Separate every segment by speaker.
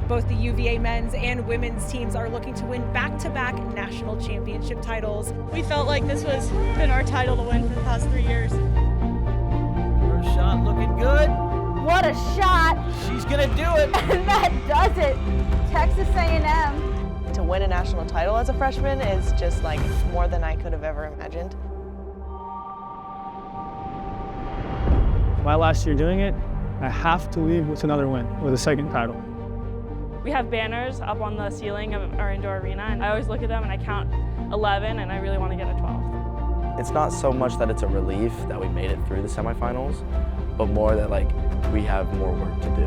Speaker 1: Both the UVA men's and women's teams are looking to win back-to-back national championship titles.
Speaker 2: We felt like this was been our title to win for the past 3 years.
Speaker 3: First shot looking good.
Speaker 4: What a shot!
Speaker 3: She's gonna do it.
Speaker 4: And that does it. Texas A&M.
Speaker 5: To win a national title as a freshman is just like more than I could have ever imagined.
Speaker 6: My last year doing it, I have to leave with another win, with a second title.
Speaker 2: We have banners up on the ceiling of our indoor arena, and I always look at them and I count 11, and I really want to get a 12.
Speaker 7: It's not so much that it's a relief that we made it through the semifinals, but more that like we have more work to do.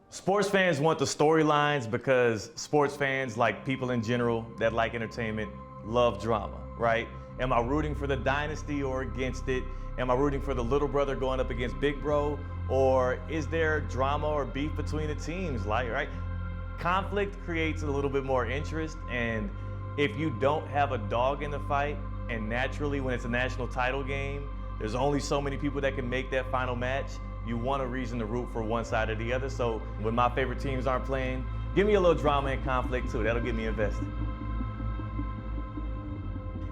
Speaker 8: Sports fans want the storylines because sports fans, like people in general that like entertainment, love drama, right? Am I rooting for the dynasty or against it? Am I rooting for the little brother going up against big bro? Or is there drama or beef between the teams, like, right? Conflict creates a little bit more interest, and if you don't have a dog in the fight, and naturally when it's a national title game, there's only so many people that can make that final match, you want a reason to root for one side or the other. So when my favorite teams aren't playing, give me a little drama and conflict too. That'll get me invested.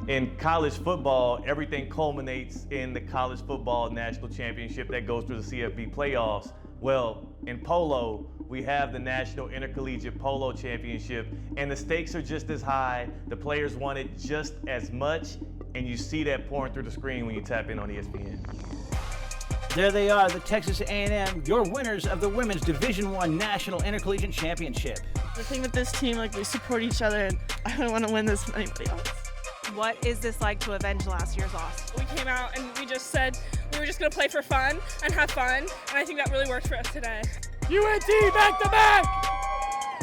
Speaker 8: In college football, everything culminates in the college football national championship that goes through the CFB playoffs. Well, in polo, we have the National Intercollegiate Polo Championship, and the stakes are just as high. The players want it just as much, and you see that pouring through the screen when you tap in on ESPN.
Speaker 3: There they are, the Texas A&M, your winners of the Women's D1 National Intercollegiate Championship.
Speaker 2: The thing with this team, like we support each other, and I don't want to win this with anybody else.
Speaker 1: What is this like to avenge last year's loss?
Speaker 2: We came out and we just said we were just going to play for fun and have fun, and I think that really worked for us today.
Speaker 6: UNT back to back!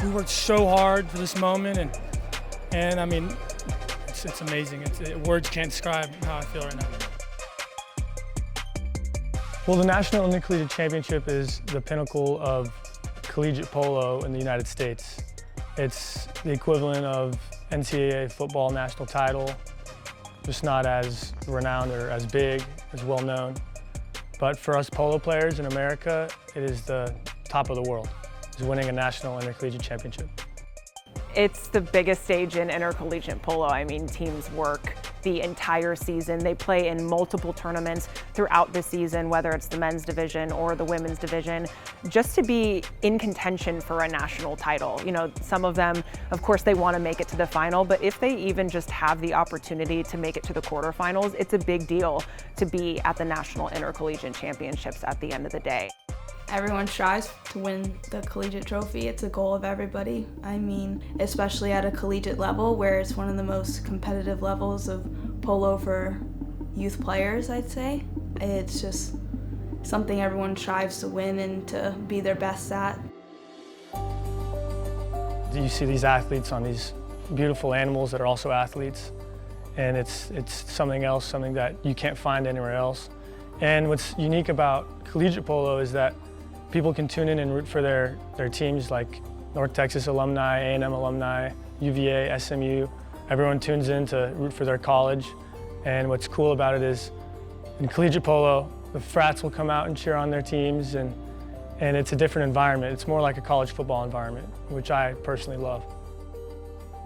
Speaker 6: We worked so hard for this moment, and I mean, it's amazing. Words can't describe how I feel right now. Well, the National Intercollegiate Championship is the pinnacle of collegiate polo in the United States. It's the equivalent of NCAA football national title, just not as renowned or as big, as well known. But for us polo players in America, it is the top of the world, is winning a National Intercollegiate Championship.
Speaker 5: It's the biggest stage in intercollegiate polo. I mean, teams work the entire season. They play in multiple tournaments throughout the season, whether it's the men's division or the women's division, just to be in contention for a national title. You know, some of them, of course, they want to make it to the final, but if they even just have the opportunity to make it to the quarterfinals, it's a big deal to be at the National Intercollegiate Championships at the end of the day.
Speaker 9: Everyone strives to win the collegiate trophy. It's a goal of everybody. I mean, especially at a collegiate level where it's one of the most competitive levels of polo for youth players, I'd say. It's just something everyone strives to win and to be their best at.
Speaker 6: You see these athletes on these beautiful animals that are also athletes, and it's something else, something that you can't find anywhere else. And what's unique about collegiate polo is that people can tune in and root for their teams like North Texas alumni, A&M alumni, UVA, SMU. Everyone tunes in to root for their college. And what's cool about it is in collegiate polo, the frats will come out and cheer on their teams, and it's a different environment. It's more like a college football environment, which I personally love.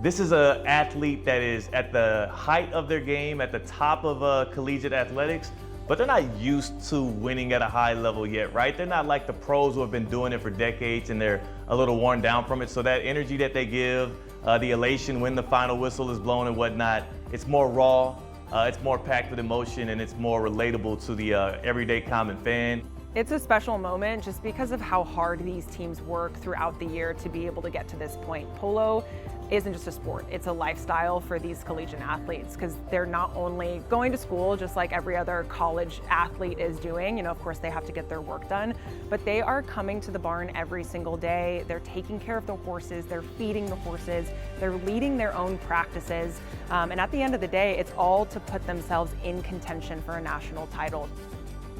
Speaker 8: This is an athlete that is at the height of their game, at the top of collegiate athletics, but they're not used to winning at a high level yet, right? They're not like the pros who have been doing it for decades and they're a little worn down from it. So that energy that they give, the elation when the final whistle is blown and whatnot, it's more raw, it's more packed with emotion, and it's more relatable to the everyday common fan.
Speaker 5: It's a special moment just because of how hard these teams work throughout the year to be able to get to this point. Polo isn't just a sport, it's a lifestyle for these collegiate athletes because they're not only going to school just like every other college athlete is doing, you know, of course they have to get their work done, but they are coming to the barn every single day. They're taking care of the horses, they're feeding the horses, they're leading their own practices, and at the end of the day, it's all to put themselves in contention for a national title.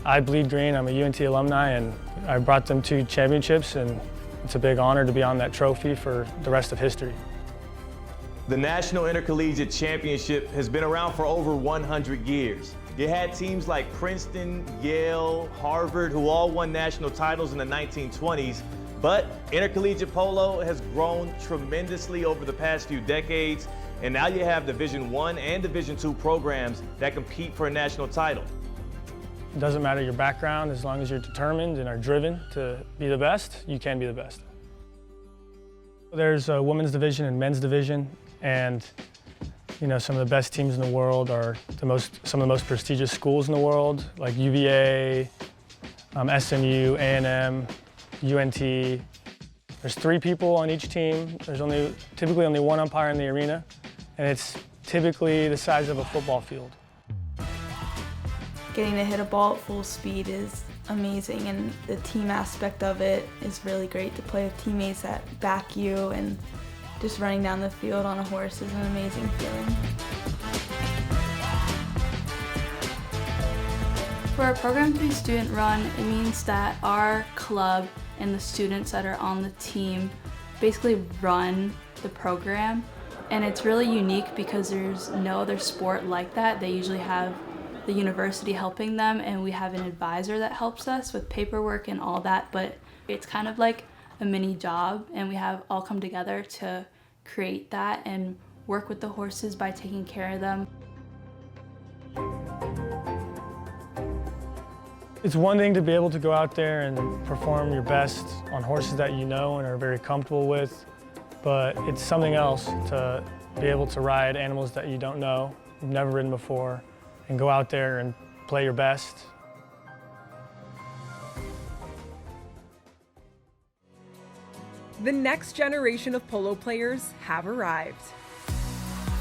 Speaker 6: I bleed green, I'm a UNT alumni, and I brought them 2 championships, and it's a big honor to be on that trophy for the rest of history.
Speaker 8: The National Intercollegiate Championship has been around for over 100 years. You had teams like Princeton, Yale, Harvard, who all won national titles in the 1920s. But intercollegiate polo has grown tremendously over the past few decades. And now you have Division I and Division II programs that compete for a national title.
Speaker 6: It doesn't matter your background, as long as you're determined and are driven to be the best, you can be the best. There's a women's division and men's division, and some of the best teams in the world are some of the most prestigious schools in the world, like UVA, SMU, A&M, UNT. There's 3 people on each team. There's typically only 1 umpire in the arena, and it's typically the size of a football field.
Speaker 9: Getting to hit a ball at full speed is amazing, and the team aspect of it is really great to play with teammates that back you, and just running down the field on a horse is an amazing feeling. For a program to be student run, it means that our club and the students that are on the team basically run the program, and it's really unique because there's no other sport like that. They usually have the university helping them, and we have an advisor that helps us with paperwork and all that, but it's kind of like a mini job, and we have all come together to create that and work with the horses by taking care of them.
Speaker 6: It's one thing to be able to go out there and perform your best on horses that you know and are very comfortable with, but it's something else to be able to ride animals that you don't know, you've never ridden before, and go out there and play your best.
Speaker 1: The next generation of polo players have arrived.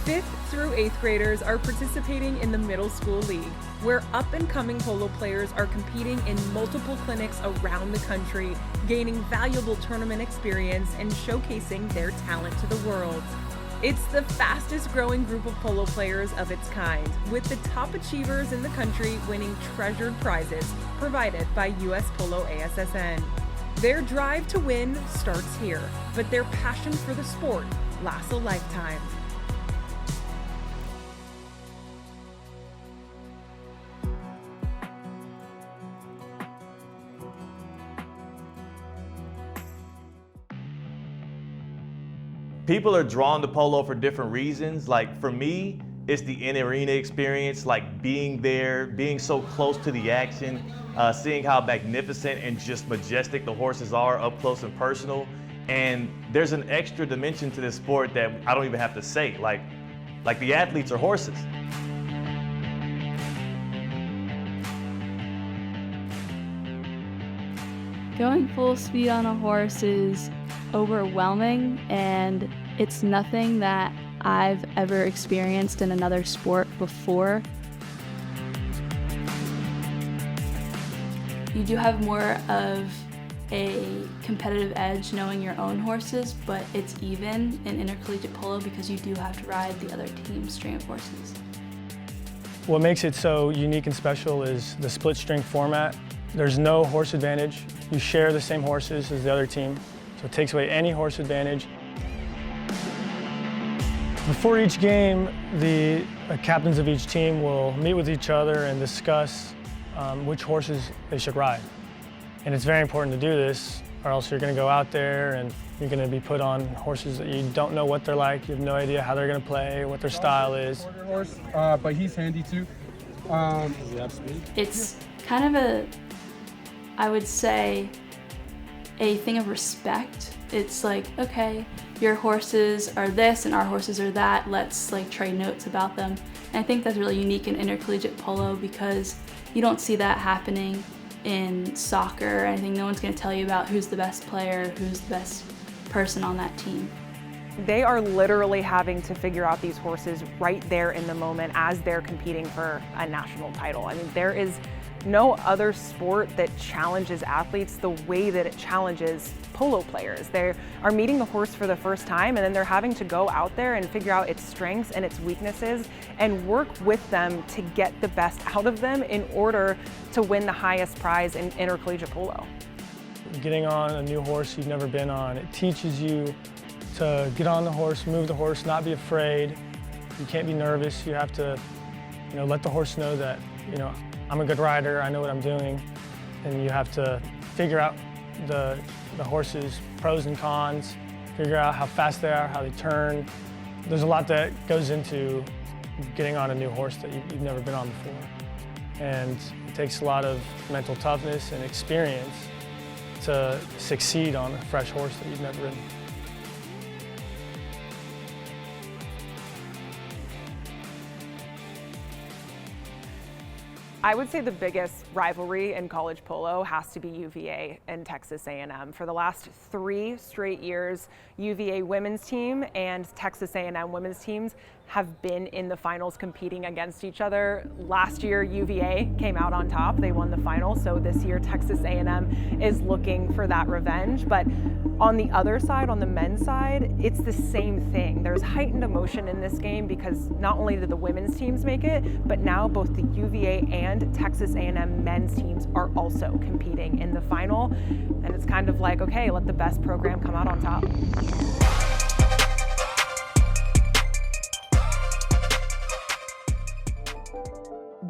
Speaker 1: 5th through 8th graders are participating in the middle school league, where up-and-coming polo players are competing in multiple clinics around the country, gaining valuable tournament experience and showcasing their talent to the world. It's the fastest growing group of polo players of its kind, with the top achievers in the country winning treasured prizes provided by US Polo ASSN. Their drive to win starts here, but their passion for the sport lasts a lifetime.
Speaker 8: People are drawn to polo for different reasons. Like for me, it's the in-arena experience, like being there, being so close to the action, seeing how magnificent and just majestic the horses are up close and personal. And there's an extra dimension to this sport that I don't even have to say, like the athletes are horses.
Speaker 9: Going full speed on a horse is overwhelming, and it's nothing that I've ever experienced in another sport before. You do have more of a competitive edge knowing your own horses, but it's even in intercollegiate polo because you do have to ride the other team's string of horses.
Speaker 6: What makes it so unique and special is the split string format. There's no horse advantage. You share the same horses as the other team, so it takes away any horse advantage. Before each game, the captains of each team will meet with each other and discuss which horses they should ride. And it's very important to do this, or else you're going to go out there and you're going to be put on horses that you don't know what they're like, you have no idea how they're going to play, what their style is.
Speaker 10: Horse, but he's handy too. Does he have speed?
Speaker 9: It's kind of I would say, a thing of respect. It's like, okay, your horses are this and our horses are that, let's trade notes about them. And I think that's really unique in intercollegiate polo because you don't see that happening in soccer or anything. No one's going to tell you about who's the best player, who's the best person on that team.
Speaker 5: They are literally having to figure out these horses right there in the moment as they're competing for a national title. I mean, there is no other sport that challenges athletes the way that it challenges polo players. They are meeting the horse for the first time, and then they're having to go out there and figure out its strengths and its weaknesses and work with them to get the best out of them in order to win the highest prize in intercollegiate polo.
Speaker 6: Getting on a new horse you've never been on, it teaches you to get on the horse, move the horse, not be afraid. You can't be nervous. You have to let the horse know that, I'm a good rider, I know what I'm doing, and you have to figure out the horse's pros and cons, figure out how fast they are, how they turn. There's a lot that goes into getting on a new horse that you've never been on before. And it takes a lot of mental toughness and experience to succeed on a fresh horse that you've never ridden.
Speaker 5: I would say the biggest rivalry in college polo has to be UVA and Texas A&M. For the last 3 straight years, UVA women's team and Texas A&M women's teams have been in the finals competing against each other. Last year, UVA came out on top. They won the final. So this year, Texas A&M is looking for that revenge. But on the other side, on the men's side, it's the same thing. There's heightened emotion in this game because not only did the women's teams make it, but now both the UVA and Texas A&M men's teams are also competing in the final. And it's kind of like, okay, let the best program come out on top.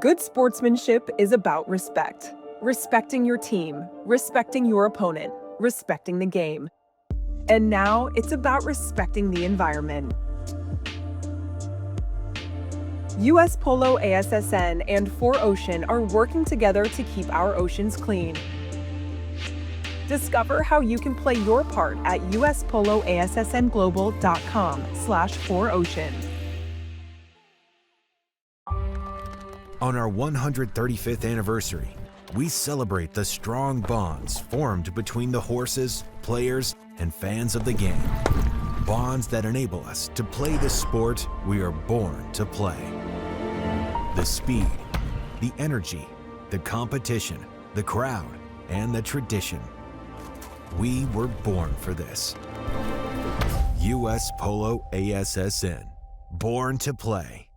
Speaker 1: Good sportsmanship is about respect. Respecting your team, respecting your opponent, respecting the game. And now it's about respecting the environment. US Polo ASSN and 4Ocean are working together to keep our oceans clean. Discover how you can play your part at uspoloassnglobal.com/4Ocean.
Speaker 11: On our 135th anniversary, we celebrate the strong bonds formed between the horses, players, and fans of the game. Bonds that enable us to play the sport we are born to play. The speed, the energy, the competition, the crowd, and the tradition. We were born for this. US Polo ASSN, born to play.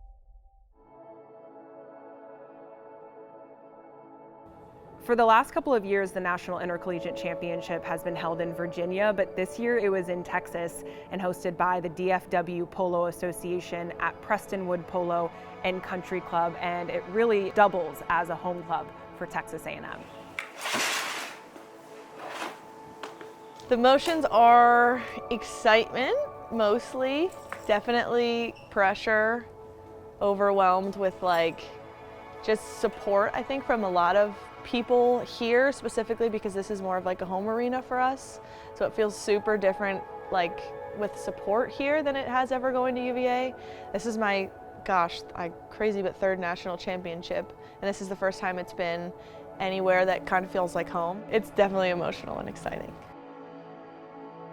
Speaker 5: For the last couple of years, the National Intercollegiate Championship has been held in Virginia, but this year it was in Texas and hosted by the DFW Polo Association at Prestonwood Polo and Country Club, and it really doubles as a home club for Texas A&M.
Speaker 12: The emotions are excitement, mostly, definitely pressure, overwhelmed with just support, I think, from a lot of people here, specifically because this is more of a home arena for us. So it feels super different with support here than it has ever going to UVA. This is my, crazy but 3rd national championship, and this is the first time it's been anywhere that kind of feels like home. It's definitely emotional and exciting.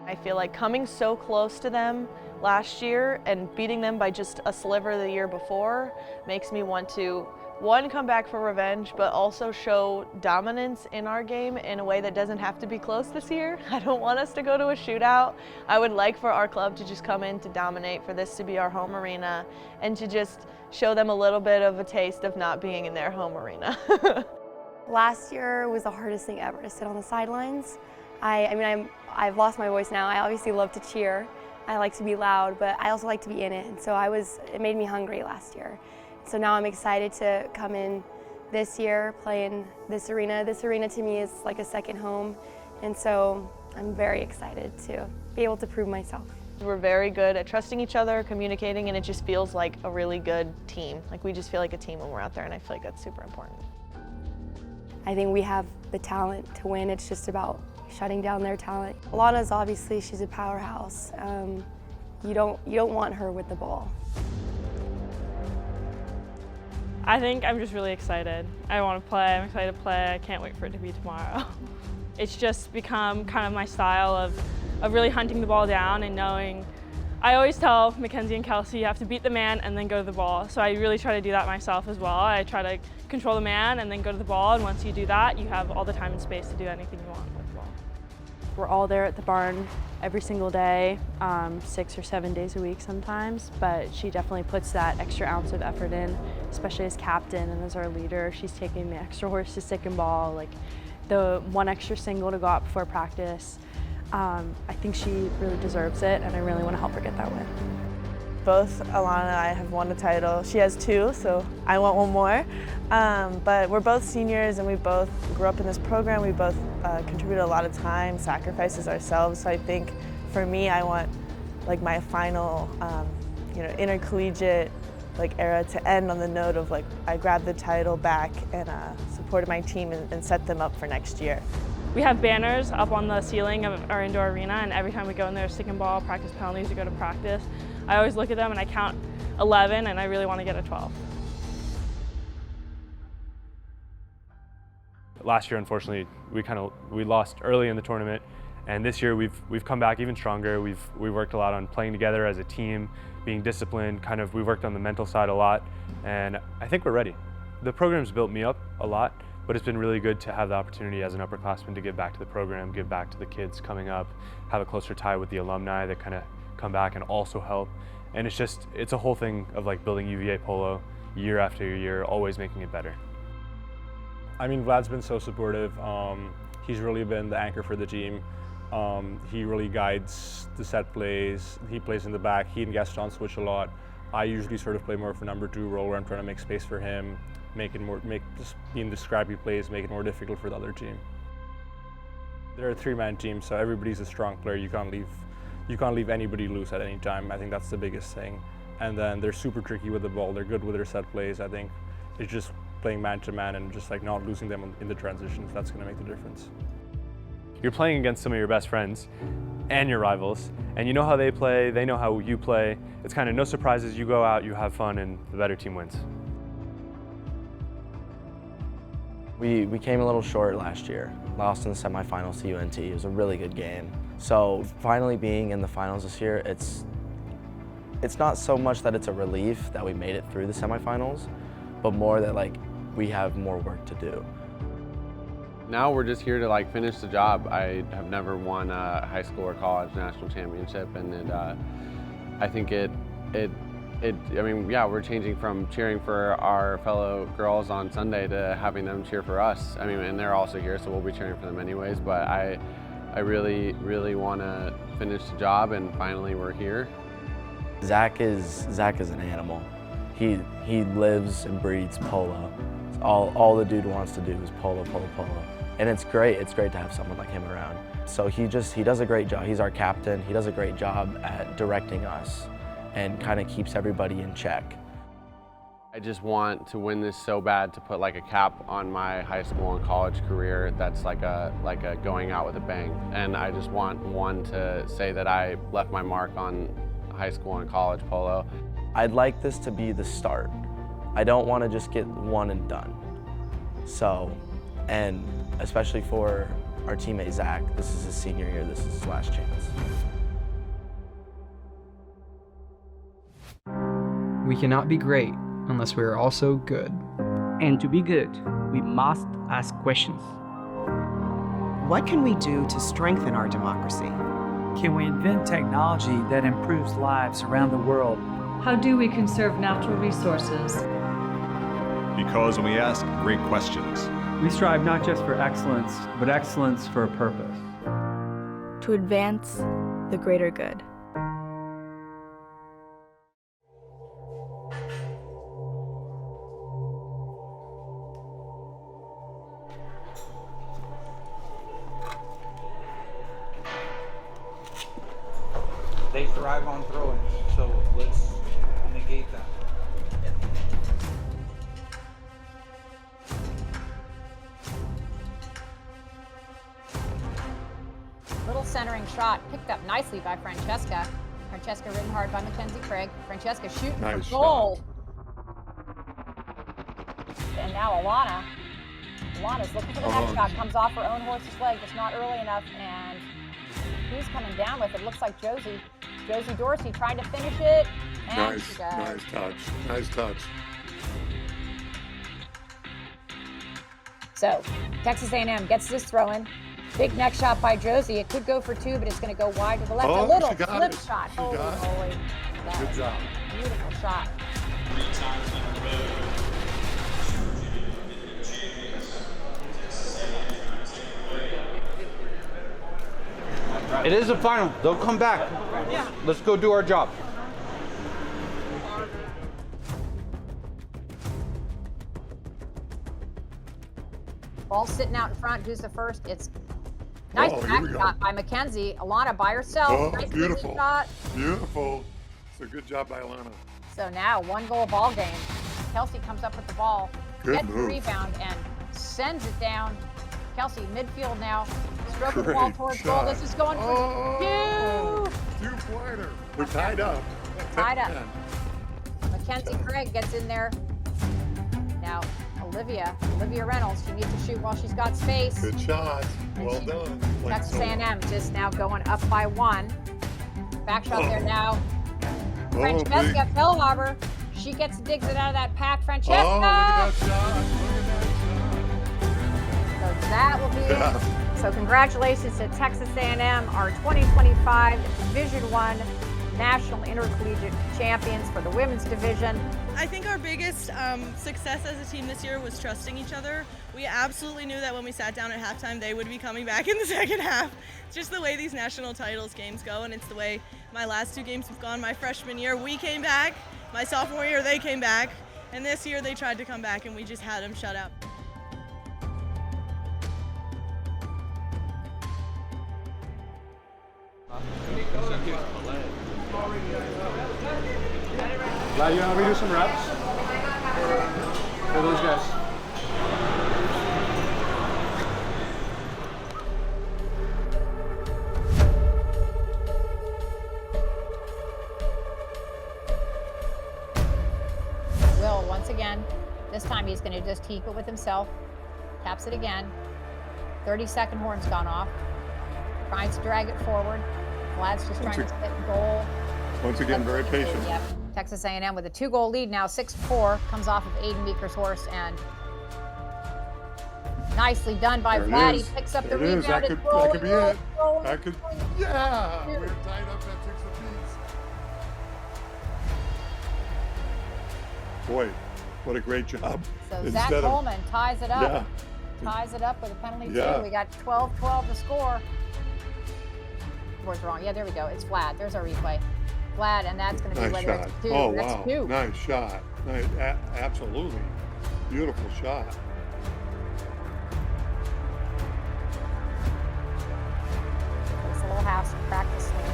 Speaker 12: I feel like coming so close to them last year and beating them by just a sliver the year before makes me want to, one, come back for revenge, but also show dominance in our game in a way that doesn't have to be close this year. I don't want us to go to a shootout. I would like for our club to just come in to dominate, for this to be our home arena, and to just show them a little bit of a taste of not being in their home arena.
Speaker 13: Last year was the hardest thing ever, to sit on the sidelines. I've lost my voice now. I obviously love to cheer. I like to be loud, but I also like to be in it. And so it made me hungry last year. So now I'm excited to come in this year, play in this arena. This arena to me is like a second home. And so I'm very excited to be able to prove myself.
Speaker 12: We're very good at trusting each other, communicating, and it just feels like a really good team. We just feel like a team when we're out there, and I feel like that's super important.
Speaker 13: I think we have the talent to win. It's just about shutting down their talent. Alana's obviously, she's a powerhouse. You don't want her with the ball.
Speaker 2: I think I'm just really excited. I want to play, I'm excited to play. I can't wait for it to be tomorrow. It's just become kind of my style of really hunting the ball down and knowing. I always tell Mackenzie and Kelsey, you have to beat the man and then go to the ball. So I really try to do that myself as well. I try to control the man and then go to the ball, and once you do that, you have all the time and space to do anything you want with the ball.
Speaker 14: We're all there at the barn every single day, 6 or 7 days a week sometimes, but she definitely puts that extra ounce of effort in, especially as captain and as our leader. She's taking the extra horse to stick and ball, the one extra single to go out before practice. I think she really deserves it, and I really want to help her get that win.
Speaker 12: Both Alana and I have won a title. She has 2, so I want 1 more. But we're both seniors and we both grew up in this program. We both contributed a lot of time, sacrifices ourselves. So I think for me, I want like my final intercollegiate era to end on the note of I grabbed the title back and supported my team and set them up for next year.
Speaker 2: We have banners up on the ceiling of our indoor arena, and every time we go in there, stick and ball, practice penalties, we go to practice. I always look at them and I count 11, and I really want to get a 12.
Speaker 15: Last year, unfortunately, we lost early in the tournament, and this year we've come back even stronger. We worked a lot on playing together as a team, being disciplined. We worked on the mental side a lot, and I think we're ready. The program's built me up a lot, but it's been really good to have the opportunity as an upperclassman to give back to the program, give back to the kids coming up, have a closer tie with the alumni that kind of come back and also help. And it's a whole thing of building UVA Polo year after year, always making it better.
Speaker 16: I mean, Vlad's been so supportive. He's really been the anchor for the team. He really guides the set plays. He plays in the back. He and Gaston switch a lot. I usually sort of play more of a number 2 role where I'm trying to make space for him, just being the scrappy plays, make it more difficult for the other team. They're a 3-man team, so everybody's a strong player. You can't leave anybody loose at any time. I think that's the biggest thing. And then they're super tricky with the ball. They're good with their set plays. I think it's just playing man-to-man and just not losing them in the transitions. That's going to make the difference.
Speaker 15: You're playing against some of your best friends and your rivals, and you know how they play, they know how you play. It's kind of no surprises. You go out, you have fun, and the better team wins.
Speaker 7: We came a little short last year. Lost in the semifinals to UNT. It was a really good game. So finally being in the finals this year, it's not so much that it's a relief that we made it through the semifinals, but more that we have more work to do.
Speaker 17: Now we're just here to finish the job. I have never won a high school or college national championship, and I think we're changing from cheering for our fellow girls on Sunday to having them cheer for us. And they're also here, so we'll be cheering for them anyways, but I really, really want to finish the job, and finally we're here.
Speaker 7: Zach is an animal. He lives and breathes polo. All the dude wants to do is polo, polo, polo. And it's great to have someone like him around. So he does a great job. He's our captain. He does a great job at directing us and kind of keeps everybody in check.
Speaker 17: I just want to win this so bad to put a cap on my high school and college career that's like a going out with a bang. And I just want one to say that I left my mark on high school and college polo.
Speaker 7: I'd like this to be the start. I don't want to just get one and done. So, and especially for our teammate Zach, this is his senior year, this is his last chance.
Speaker 18: We cannot be great unless we are also good.
Speaker 19: And to be good, we must ask questions.
Speaker 20: What can we do to strengthen our democracy?
Speaker 21: Can we invent technology that improves lives around the world?
Speaker 22: How do we conserve natural resources?
Speaker 23: Because when we ask great questions,
Speaker 21: we strive not just for excellence, but excellence for a purpose.
Speaker 9: To advance the greater good.
Speaker 24: They thrive on throwing, so let's negate that.
Speaker 25: Little centering shot picked up nicely by Francesca. Francesca ridden hard by Mackenzie Craig. Francesca shooting
Speaker 23: nice
Speaker 25: for goal. And now Alana. Alana's looking for the next shot. Comes off her own horse's leg, just not early enough. And who's coming down with it? Looks like Josie. Josie Dorsey trying to finish it. And
Speaker 23: Nice touch. Nice touch.
Speaker 25: So Texas A&M gets this throw in. Big neck shot by Josie. It could go for 2, but it's going to go wide to the left. A little flip shot. Holy moly.
Speaker 23: Good job.
Speaker 25: Beautiful shot.
Speaker 24: It is a final. They'll come back. Let's go do our job.
Speaker 25: Ball sitting out in front. Who's the first? It's nice back shot by Mackenzie. Alana by herself.
Speaker 3: Oh,
Speaker 25: nice
Speaker 3: beautiful.
Speaker 25: Shot.
Speaker 3: Beautiful. It's a good job by Alana.
Speaker 25: So now 1-goal ball game. Kelsey comes up with the ball,
Speaker 3: Good
Speaker 25: gets the
Speaker 3: move.
Speaker 25: rebound, and sends it down. Kelsey midfield now. Stroking the ball
Speaker 3: Great
Speaker 25: towards
Speaker 3: shot.
Speaker 25: goal. This is going for two.
Speaker 3: Two-pointer. We're tied up.
Speaker 25: Tied up. Mackenzie Craig gets in there. Now Olivia Reynolds. She needs to shoot while she's got space.
Speaker 3: Good shot. Well done.
Speaker 25: Texas A&M just now going up by 1. Back shot there now. Francesca Pellhaber. She digs it out of that pack. Francesca.
Speaker 3: Oh, look at that shot.
Speaker 25: So that will be. So congratulations to Texas A&M, our 2025 Division I National Intercollegiate Champions for the women's division.
Speaker 4: I think our biggest success as a team this year was trusting each other. We absolutely knew that when we sat down at halftime, they would be coming back in the second half. It's just the way these national titles games go, and it's the way my last 2 games have gone. My freshman year, we came back. My sophomore year, they came back. And this year, they tried to come back, and we just had them shut up.
Speaker 16: Glad you want to redo some reps for those guys.
Speaker 25: Will, once again, this time he's going to just keep it with himself. Taps it again. 30-second horn's gone off. Tries to drag it forward. Vlad's just trying to hit goal.
Speaker 3: Once again, very patient.
Speaker 25: Yep. Texas A&M with a 2-goal lead now, 6-4. Comes off of Aiden Meeker's horse, and nicely done by Vlad. He picks up the rebound.
Speaker 3: That could be it. That could, yeah. We're tied up at 6 apiece. Boy, what a great job.
Speaker 25: So Zach Coleman ties it up.
Speaker 3: Yeah.
Speaker 25: Ties it up with a penalty
Speaker 3: Yeah.
Speaker 25: too. We got 12-12 to score. Word's wrong. Yeah, there we go. It's Vlad. There's our replay. Vlad, and that's going to be
Speaker 3: Nice
Speaker 25: whether
Speaker 3: shot.
Speaker 25: it's 2.
Speaker 3: Oh,
Speaker 25: That's
Speaker 3: wow.
Speaker 25: 2.
Speaker 3: Nice shot. Nice. Absolutely. Beautiful shot.
Speaker 25: It's a little half practice swing.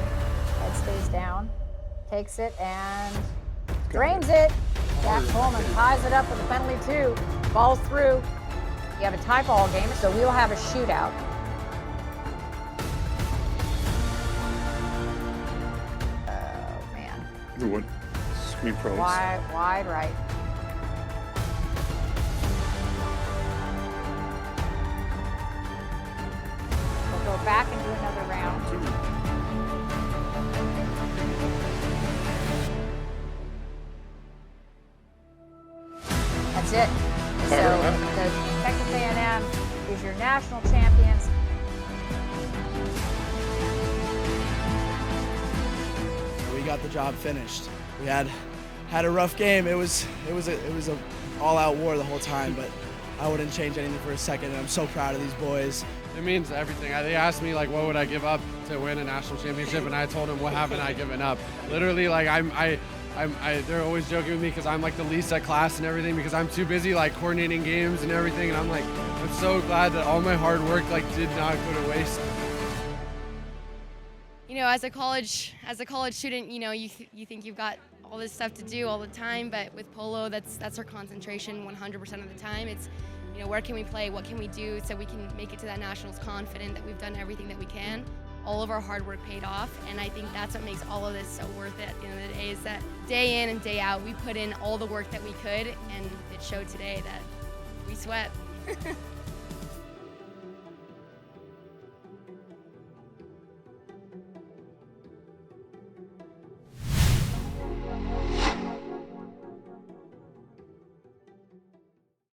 Speaker 25: Head stays down. Takes it and drains it. Zach Coleman ties it up with a penalty too. Ball's through. You have a tie ball game, so we'll have a shootout. Oh, man.
Speaker 3: Good one. Sweet pros.
Speaker 25: Wide right. We'll go back and do another round. That's it. So the Texas A&M is your national champions.
Speaker 6: We got the job finished. We had a rough game. It was a all-out war the whole time, but I wouldn't change anything for a second. And I'm so proud of these boys.
Speaker 8: It means everything. They asked me like, what would I give up to win a national championship, and I told them, what haven't I given up? Literally, like they're always joking with me because I'm like the least at class and everything because I'm too busy like coordinating games and everything. And I'm like, I'm so glad that all my hard work like did not go to waste.
Speaker 10: You know, as a college student, you know, you think you've got all this stuff to do all the time, but with Polo, that's our concentration 100% of the time. It's, you know, where can we play, what can we do so we can make it to that nationals confident that we've done everything that we can. All of our hard work paid off, and I think that's what makes all of this so worth it at the end of the day, is that day in and day out, we put in all the work that we could, and it showed today that we sweat.